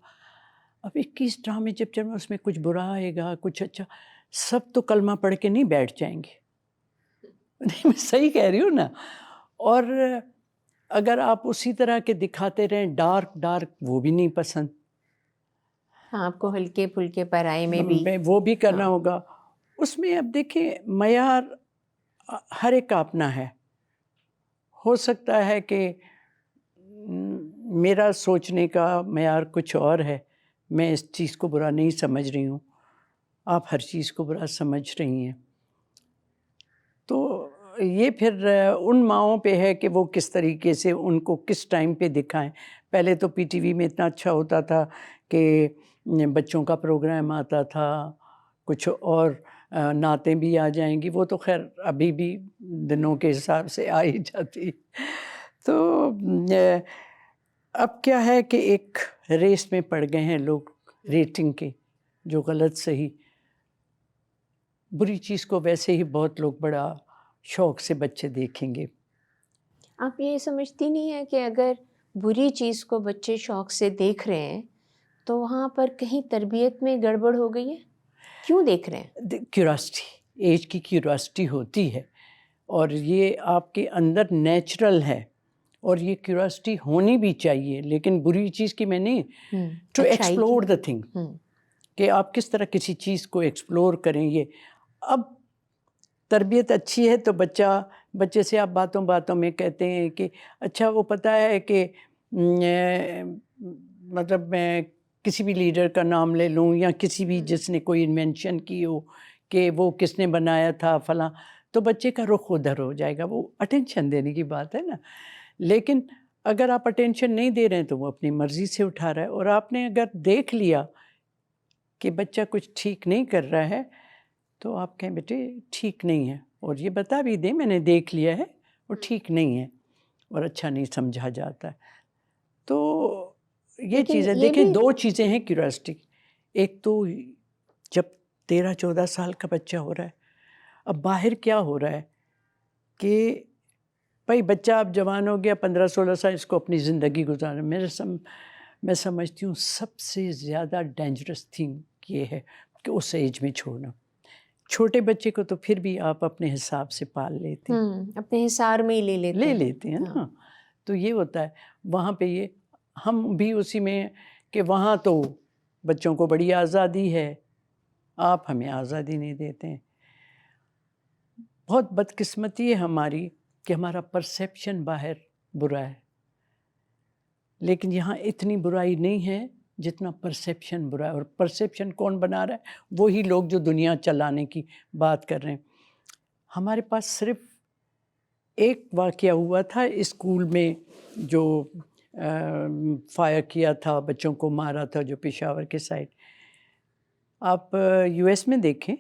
اب 21 ڈرامے جب اس میں کچھ برا آئے گا، کچھ اچھا، سب تو کلمہ پڑھ کے نہیں بیٹھ جائیں گے۔ نہیں میں صحیح کہہ رہی ہوں نا۔ اور اگر آپ اسی طرح کے دکھاتے رہیں ڈارک وہ بھی نہیں پسند. ہاں آپ کو ہلکے پھلکے پرائے میں بھی وہ بھی کرنا ہاں. ہوگا. اس میں اب دیکھیں معیار ہر ایک کا اپنا ہے. ہو سکتا ہے کہ میرا سوچنے کا معیار کچھ اور ہے، میں اس چیز کو برا نہیں سمجھ رہی ہوں، آپ ہر چیز کو برا سمجھ رہی ہیں. تو یہ پھر ان ماؤں پہ ہے کہ وہ کس طریقے سے ان کو کس ٹائم پہ دکھائیں. پہلے تو پی ٹی وی میں اتنا اچھا ہوتا تھا کہ بچوں کا پروگرام آتا تھا، کچھ اور نعتیں بھی آ جائیں گی. وہ تو خیر ابھی بھی دنوں کے حساب سے آ ہی جاتی. تو اب کیا ہے کہ ایک ریس میں پڑ گئے ہیں لوگ ریٹنگ کے، جو غلط صحیح. بری چیز کو ویسے ہی بہت لوگ بڑا شوق سے بچے دیکھیں گے. آپ یہ سمجھتی نہیں ہے کہ اگر بری چیز کو بچے شوق سے دیکھ رہے ہیں تو وہاں پر کہیں تربیت میں گڑبڑ ہو گئی ہے؟ کیوں دیکھ رہے ہیں؟ کیوریاسٹی، ایج کی کیوریاسٹی ہوتی ہے، اور یہ آپ کے اندر نیچرل ہے، اور یہ کیوریاسٹی ہونی بھی چاہیے. لیکن بری چیز کی میں نہیں، ٹو ایکسپلور دا تھنگ، کہ آپ کس طرح کسی چیز کو ایکسپلور کریں. یہ اب تربیت اچھی ہے تو بچے سے آپ باتوں باتوں میں کہتے ہیں کہ اچھا وہ پتہ ہے کہ مطلب میں کسی بھی لیڈر کا نام لے لوں یا کسی بھی جس نے کوئی انوینشن کی ہو کہ وہ کس نے بنایا تھا فلاں، تو بچے کا رخ ادھر ہو جائے گا. وہ اٹینشن دینے کی بات ہے نا. لیکن اگر آپ اٹینشن نہیں دے رہے ہیں تو وہ اپنی مرضی سے اٹھا رہا ہے. اور آپ نے اگر دیکھ لیا کہ بچہ کچھ ٹھیک نہیں کر رہا ہے تو آپ کہیں بیٹے ٹھیک نہیں ہے، اور یہ بتا بھی دیں میں نے دیکھ لیا ہے اور ٹھیک نہیں ہے اور اچھا نہیں سمجھا جاتا ہے. تو یہ چیزیں دیکھیں، دو چیزیں ہیں کیوریاسٹی. ایک تو جب 13-14 سال کا بچہ ہو رہا ہے، اب باہر کیا ہو رہا ہے کہ بھائی بچہ اب جوان ہو گیا، 15-16 سال، اس کو اپنی زندگی گزارنا. میں سمجھتی ہوں سب سے زیادہ ڈینجرس تھنگ یہ ہے کہ اس ایج میں چھوڑنا. چھوٹے بچے کو تو پھر بھی آپ اپنے حساب سے پال لیتے ہیں، اپنے حصار میں ہی لے لیتے ہیں نا. تو یہ ہوتا ہے وہاں پہ. یہ ہم بھی اسی میں کہ وہاں تو بچوں کو بڑی آزادی ہے، آپ ہمیں آزادی نہیں دیتے ہیں. بہت بدقسمتی ہے ہماری کہ ہمارا پرسیپشن باہر برا ہے، لیکن یہاں اتنی برائی نہیں ہے جتنا پرسیپشن برا ہے. اور پرسیپشن کون بنا رہا ہے؟ وہی لوگ جو دنیا چلانے کی بات کر رہے ہیں. ہمارے پاس صرف ایک واقعہ ہوا تھا اسکول میں، جو فائر کیا تھا، بچوں کو مارا تھا، جو پشاور کے سائڈ. آپ یو ایس میں دیکھیں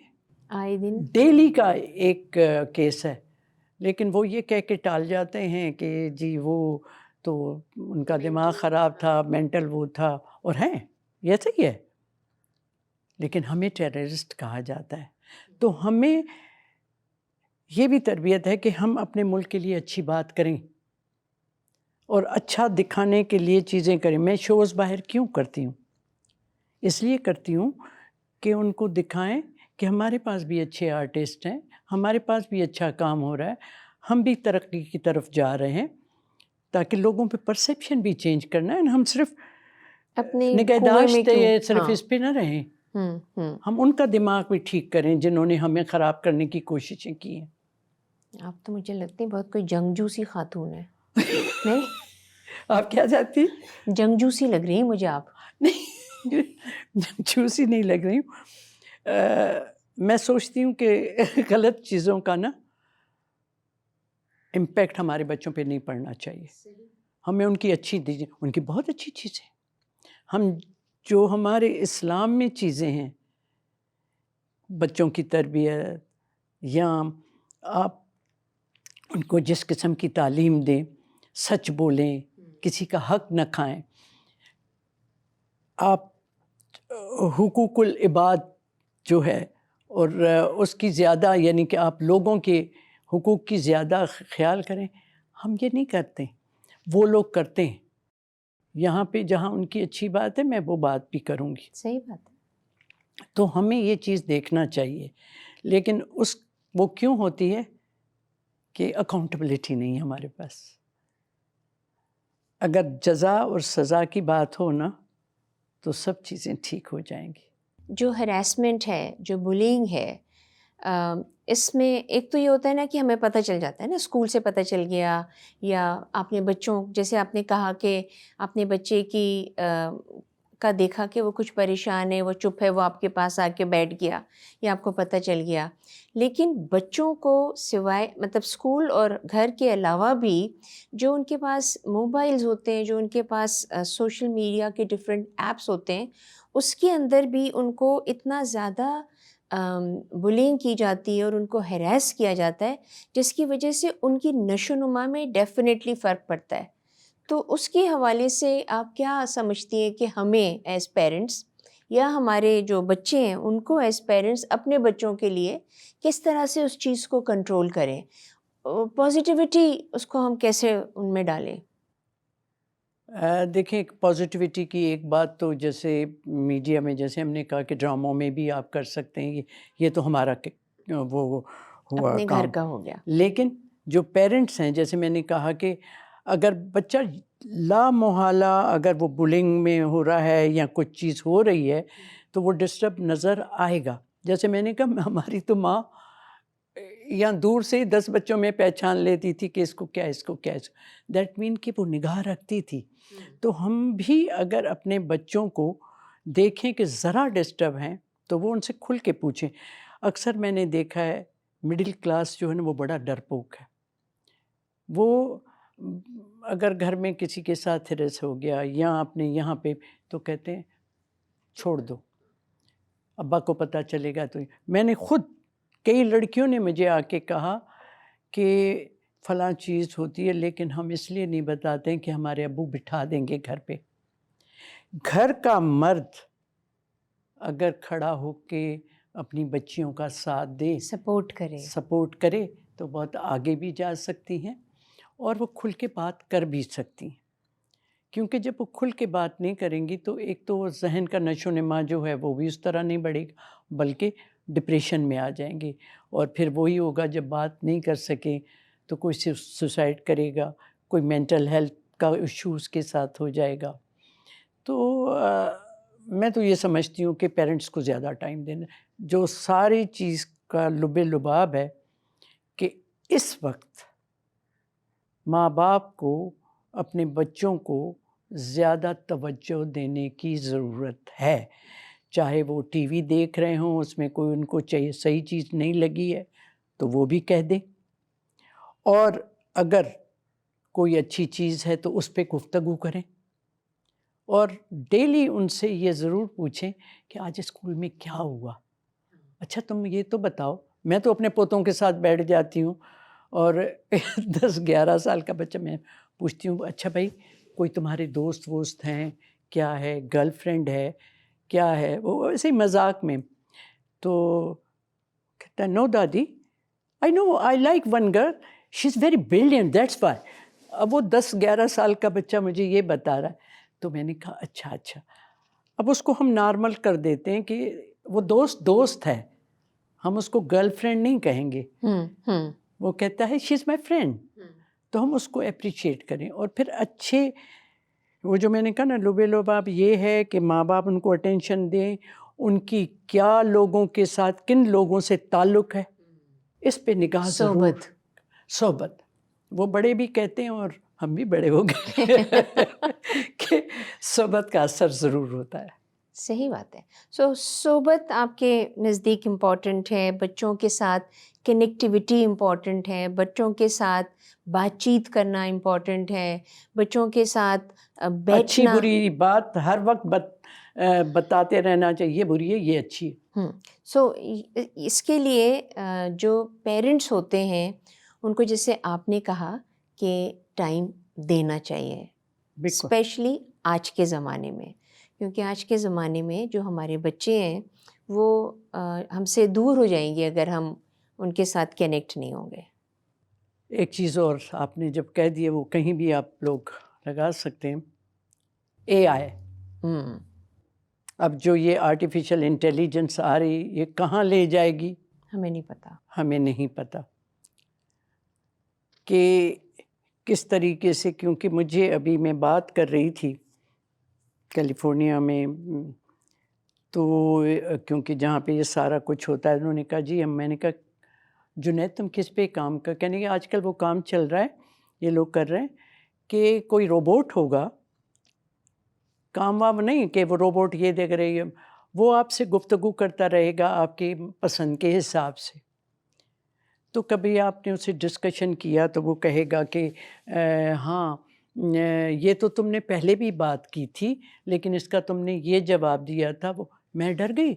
آئے دن ڈیلی کا ایک کیس ہے، لیکن وہ یہ کہہ کے ٹال جاتے ہیں کہ جی وہ تو ان کا دماغ خراب تھا، مینٹل وہ تھا. اور ہیں یہ صحیح ہے، لیکن ہمیں ٹیررسٹ کہا جاتا ہے. تو ہمیں یہ بھی تربیت ہے کہ ہم اپنے ملک کے لیے اچھی بات کریں اور اچھا دکھانے کے لیے چیزیں کریں. میں شوز باہر کیوں کرتی ہوں؟ اس لیے کرتی ہوں کہ ان کو دکھائیں کہ ہمارے پاس بھی اچھے آرٹسٹ ہیں، ہمارے پاس بھی اچھا کام ہو رہا ہے، ہم بھی ترقی کی طرف جا رہے ہیں، تاکہ لوگوں پہ پرسیپشن بھی چینج کرنا ہے. ہم صرف اپنے نگہداشت صرف اس پہ نہ رہیں، ہم ان کا دماغ بھی ٹھیک کریں جنہوں نے ہمیں خراب کرنے کی کوششیں کی ہیں. آپ تو مجھے لگتی ہے بہت کوئی جنگجو سی خاتون ہے. نہیں آپ کیا چاہتی؟ جنگجو سی لگ رہی ہیں مجھے آپ. نہیں جنگجوسی نہیں لگ رہی ہوں. میں سوچتی ہوں کہ غلط چیزوں کا نا امپیکٹ ہمارے بچوں پہ نہیں پڑنا چاہیے. ہمیں ان کی اچھی دیجیے، ان کی بہت اچھی چیزیں. ہم جو ہمارے اسلام میں چیزیں ہیں، بچوں کی تربیت، یا آپ ان کو جس قسم کی تعلیم دیں، سچ بولیں، کسی کا حق نہ کھائیں. آپ حقوق العباد جو ہے اور اس کی زیادہ، یعنی کہ آپ لوگوں کے حقوق کی زیادہ خیال کریں. ہم یہ نہیں کرتے، وہ لوگ کرتے ہیں. یہاں پہ جہاں ان کی اچھی بات ہے میں وہ بات بھی کروں گی. صحیح بات ہے. تو ہمیں یہ چیز دیکھنا چاہیے. لیکن وہ کیوں ہوتی ہے کہ اکاؤنٹیبلٹی نہیں ہے ہمارے پاس. اگر جزا اور سزا کی بات ہو نا تو سب چیزیں ٹھیک ہو جائیں گی. جو ہراسمنٹ ہے، جو بلینگ ہے، اس میں ایک تو یہ ہوتا ہے نا کہ ہمیں پتہ چل جاتا ہے نا، اسکول سے پتہ چل گیا، یا آپ نے بچوں، جیسے آپ نے کہا کہ آپ نے بچے کی کا دیکھا کہ وہ کچھ پریشان ہے، وہ چپ ہے، وہ آپ کے پاس آ کے بیٹھ گیا، یا آپ کو پتہ چل گیا. لیکن بچوں کو سوائے مطلب اسکول اور گھر کے علاوہ بھی جو ان کے پاس موبائلز ہوتے ہیں، جو ان کے پاس سوشل میڈیا کے ڈفرینٹ ایپس ہوتے ہیں، اس کے اندر بھی ان کو اتنا زیادہ بلینگ کی جاتی ہے اور ان کو ہیراس کیا جاتا ہے، جس کی وجہ سے ان کی نشو و نما میں ڈیفینیٹلی فرق پڑتا ہے. تو اس کے حوالے سے آپ کیا سمجھتی ہیں کہ ہمیں ایز پیرنٹس یا ہمارے جو بچے ہیں ان کو ایز پیرنٹس اپنے بچوں کے لیے کس طرح سے اس چیز کو کنٹرول کریں، پازیٹیوٹی اس کو ہم کیسے ان میں ڈالیں؟ دیکھیں، پازیٹیوٹی کی ایک بات تو جیسے میڈیا میں جیسے ہم نے کہا کہ ڈراموں میں بھی آپ کر سکتے ہیں، یہ تو ہمارا وہ ہوا اپنے گھر کام. کا ہو گیا. لیکن جو پیرنٹس ہیں، جیسے میں نے کہا کہ اگر بچہ لا محالہ اگر وہ بلنگ میں ہو رہا ہے یا کچھ چیز ہو رہی ہے تو وہ ڈسٹرب نظر آئے گا. جیسے میں نے کہا ہماری تو ماں یا دور سے 10 بچوں میں پہچان لیتی تھی کہ اس کو کیا، اس کو کیا، دیٹ مین کہ وہ نگاہ رکھتی تھی. تو ہم بھی اگر اپنے بچوں کو دیکھیں کہ ذرا ڈسٹرب ہیں تو وہ ان سے کھل کے پوچھیں. اکثر میں نے دیکھا ہے مڈل کلاس جو ہے نا وہ بڑا ڈرپوک ہے. وہ اگر گھر میں کسی کے ساتھ ہرس ہو گیا یا اپنے یہاں پہ تو کہتے ہیں چھوڑ دو، ابا کو پتہ چلے گا. تو میں نے خود کئی لڑکیوں نے مجھے آ کے کہا کہ فلاں چیز ہوتی ہے لیکن ہم اس لیے نہیں بتاتے ہیں کہ ہمارے ابو بٹھا دیں گے گھر پہ. گھر کا مرد اگر کھڑا ہو کے اپنی بچیوں کا ساتھ دے، سپورٹ کرے تو بہت آگے بھی جا سکتی ہیں اور وہ کھل کے بات کر بھی سکتی ہیں. کیونکہ جب وہ کھل کے بات نہیں کریں گی تو ایک تو وہ ذہن کا نشو و نما جو ہے وہ بھی اس طرح نہیں بڑھے گا، بلکہ ڈپریشن میں آ جائیں گے. اور پھر وہی ہوگا جب بات نہیں کر سکیں تو کوئی سوسائڈ کرے گا، کوئی مینٹل ہیلتھ کا ایشوز کے ساتھ ہو جائے گا. تو میں تو یہ سمجھتی ہوں کہ پیرنٹس کو زیادہ ٹائم دینا. جو ساری چیز کا لب لباب ہے کہ اس وقت ماں باپ کو اپنے بچوں کو زیادہ توجہ دینے کی ضرورت ہے. چاہے وہ ٹی وی دیکھ رہے ہوں، اس میں کوئی ان کو صحیح چیز نہیں لگی ہے تو وہ بھی کہہ دیں، اور اگر کوئی اچھی چیز ہے تو اس پہ گفتگو کریں. اور ڈیلی ان سے یہ ضرور پوچھیں کہ آج اسکول میں کیا ہوا، اچھا تم یہ تو بتاؤ. میں تو اپنے پوتوں کے ساتھ بیٹھ جاتی ہوں اور 10-11 سال کا بچہ میں پوچھتی ہوں اچھا بھائی کوئی تمہارے دوست ووست ہیں، کیا ہے، گرل فرینڈ ہے، کیا ہے، وہ ایسے ہی مذاق میں. تو کہتا ہے نو دادی، I know I like one girl, she is very brilliant that's why. اب وہ 10-11 سال کا بچہ مجھے یہ بتا رہا ہے. تو میں نے کہا اچھا. اب اس کو ہم نارمل کر دیتے ہیں کہ وہ دوست ہے، ہم اس کو گرل فرینڈ نہیں کہیں گے. وہ کہتا ہے شی از مائی فرینڈ، تو ہم اس کو اپریشیٹ کریں. اور پھر اچھے، وہ جو میں نے کہا نا لبے لباب یہ ہے کہ ماں باپ ان کو اٹینشن دیں، ان کی کیا لوگوں کے ساتھ، کن لوگوں سے تعلق ہے، اس پہ نگاہ ضرور. صحبت وہ بڑے بھی کہتے ہیں اور ہم بھی بڑے ہو گئے کہ صحبت کا اثر ضرور ہوتا ہے. صحیح بات ہے. صحبت آپ کے نزدیک امپورٹنٹ ہے، بچوں کے ساتھ کنیکٹیوٹی امپورٹنٹ ہے، بچوں کے ساتھ بات چیت کرنا امپورٹنٹ ہے، بچوں کے ساتھ بیٹھنا. اچھی بری بات ہر وقت بتاتے رہنا چاہیے، یہ بری ہے یہ اچھی ہے. اس کے لیے جو پیرنٹس ہوتے ہیں ان کو جیسے آپ نے کہا کہ ٹائم دینا چاہیے، اسپیشلی آج کے زمانے میں، کیونکہ آج کے زمانے میں جو ہمارے بچے ہیں وہ ہم سے دور ہو جائیں گے اگر ہم ان کے ساتھ کنیکٹ نہیں ہوں گے. ایک چیز اور آپ نے جب کہہ دیے وہ کہیں بھی آپ لوگ لگا سکتے ہیں، اے آئی. اب جو یہ آرٹیفیشل انٹیلیجنس آ رہی یہ کہاں لے جائے گی ہمیں نہیں پتہ. کہ کس طریقے سے، کیونکہ مجھے ابھی میں بات کر رہی تھی کیلیفورنیا میں، تو کیونکہ جہاں پہ یہ سارا کچھ ہوتا ہے، انہوں نے کہا جی میں نے کہا جنید تم کس پہ کام کر، کہنے کہ آج کل وہ کام چل رہا ہے، یہ لوگ کر رہے ہیں کہ کوئی روبوٹ ہوگا، کام وام نہیں کہ وہ روبوٹ یہ دیکھ رہی ہے، وہ آپ سے گفتگو کرتا رہے گا آپ کی پسند کے حساب سے. تو کبھی آپ نے اسے ڈسکشن کیا تو وہ کہے گا کہ ہاں یہ تو تم نے پہلے بھی بات کی تھی لیکن اس کا تم نے یہ جواب دیا تھا. وہ میں ڈر گئی،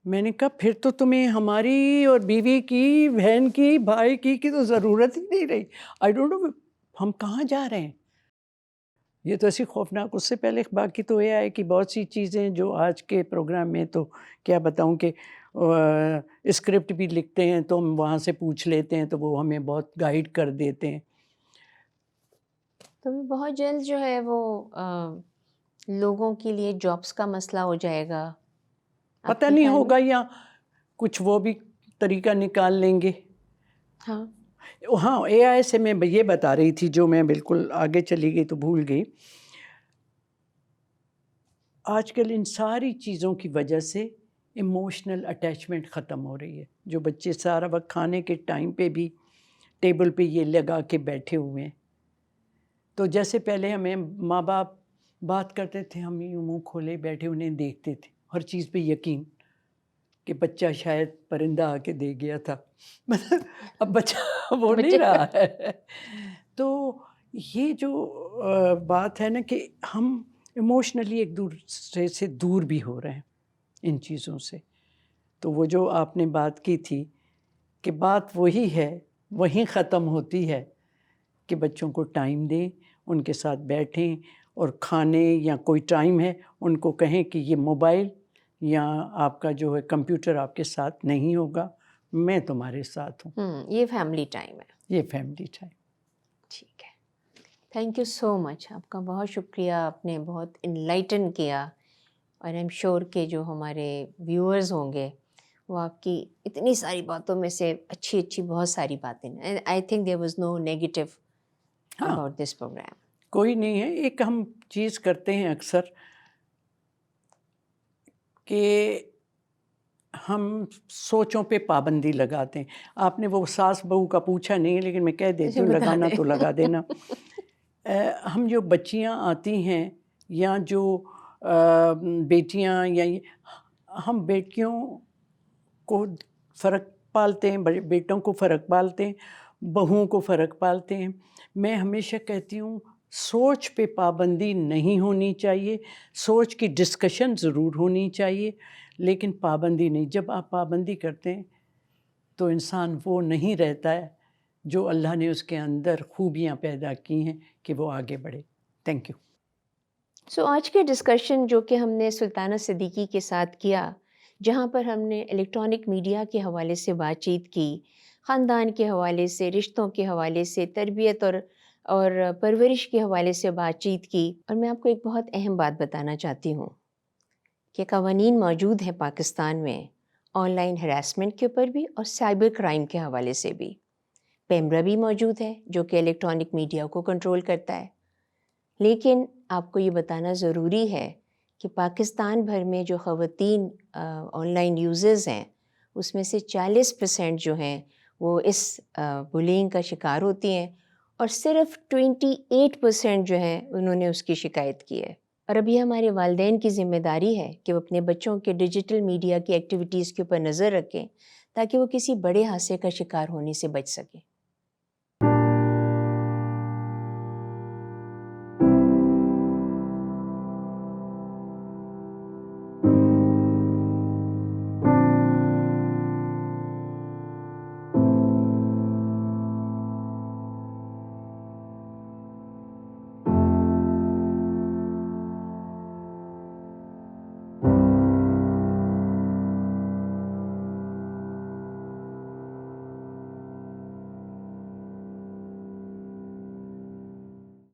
میں نے کہا پھر تو تمہیں ہماری اور بیوی کی، بہن کی، بھائی کی تو ضرورت ہی نہیں رہی. آئی ڈونٹ نو ہم کہاں جا رہے ہیں. یہ تو ایسی خوفناک. اس سے پہلے باقی تو یہ ہے کہ بہت سی چیزیں جو آج کے پروگرام میں تو کیا بتاؤں کہ اسکرپٹ بھی لکھتے ہیں تو ہم وہاں سے پوچھ لیتے ہیں تو وہ ہمیں بہت گائیڈ کر دیتے ہیں. تو بہت جلد جو ہے وہ لوگوں کے لیے جابس کا مسئلہ ہو جائے گا. پتہ نہیں ہوگا یا کچھ وہ بھی طریقہ نکال لیں گے. ہاں ہاں اے آئی سے میں یہ بتا رہی تھی جو میں بالکل آگے چلی گئی تو بھول گئی. آج کل ان ساری چیزوں کی وجہ سے ایموشنل اٹیچمنٹ ختم ہو رہی ہے. جو بچے سارا وقت کھانے کے ٹائم پہ بھی ٹیبل پہ یہ لگا کے بیٹھے ہوئے ہیں. تو جیسے پہلے ہمیں ماں باپ بات کرتے تھے، ہم یوں منہ کھولے بیٹھے انہیں دیکھتے تھے، ہر چیز پہ یقین کہ بچہ شاید پرندہ آ کے دے گیا تھا. اب بچہ وہ نہیں رہا ہے. تو یہ جو بات ہے نا کہ ہم ایموشنلی ایک دوسرے سے دور بھی ہو رہے ہیں ان چیزوں سے. تو وہ جو آپ نے بات کی تھی کہ بات وہی ہے، وہیں ختم ہوتی ہے کہ بچوں کو ٹائم دیں، ان کے ساتھ بیٹھیں اور کھانے یا کوئی ٹائم ہے ان کو کہیں کہ یہ موبائل یا آپ کا جو ہے کمپیوٹر آپ کے ساتھ نہیں ہوگا، میں تمہارے ساتھ ہوں. یہ فیملی ٹائم ہے. یہ فیملی ٹائم. ٹھیک ہے. تھینک یو سو مچ. آپ کا بہت شکریہ. آپ نے بہت انلائٹن کیا اور آئی ایم شیور کہ جو ہمارے ویورز ہوں گے وہ آپ کی اتنی ساری باتوں میں سے اچھی بہت ساری باتیں ہیں. I think there was no negative about this programme. کوئی نہیں ہے. ایک ہم چیز کرتے ہیں اکثر کہ ہم سوچوں پہ پابندی لگاتے ہیں. آپ نے وہ ساس بہو کا پوچھا نہیں لیکن میں کہہ دیتی ہوں لگانا تو لگا دینا. ہم جو بچیاں آتی ہیں یا جو بیٹیاں یا ہم بیٹیوں کو فرق پالتے ہیں، بیٹوں کو فرق پالتے ہیں، بہوؤں کو فرق پالتے ہیں. میں ہمیشہ کہتی ہوں سوچ پہ پابندی نہیں ہونی چاہیے. سوچ کی ڈسکشن ضرور ہونی چاہیے لیکن پابندی نہیں. جب آپ پابندی کرتے ہیں تو انسان وہ نہیں رہتا ہے جو اللہ نے اس کے اندر خوبیاں پیدا کی ہیں کہ وہ آگے بڑھے. Thank you. سو آج کے ڈسکشن جو کہ ہم نے سلطانہ صدیقی کے ساتھ کیا، جہاں پر ہم نے الیکٹرانک میڈیا کے حوالے سے بات چیت کی، خاندان کے حوالے سے، رشتوں کے حوالے سے، تربیت اور پرورش کے حوالے سے بات چیت کی. اور میں آپ کو ایک بہت اہم بات بتانا چاہتی ہوں کہ قوانین موجود ہیں پاکستان میں آن لائن ہراسمنٹ کے اوپر بھی اور سائبر کرائم کے حوالے سے بھی. پیمرا بھی موجود ہے جو کہ الیکٹرانک میڈیا کو کنٹرول کرتا ہے. لیکن آپ کو یہ بتانا ضروری ہے کہ پاکستان بھر میں جو خواتین آن لائن یوزرز ہیں اس میں سے 40% جو ہیں وہ اس بلینگ کا شکار ہوتی ہیں اور صرف 28% جو ہیں انہوں نے اس کی شکایت کی ہے. اور ابھی ہمارے والدین کی ذمہ داری ہے کہ وہ اپنے بچوں کے ڈیجیٹل میڈیا کی ایکٹیویٹیز کے اوپر نظر رکھیں تاکہ وہ کسی بڑے حادثے کا شکار ہونے سے بچ سکیں.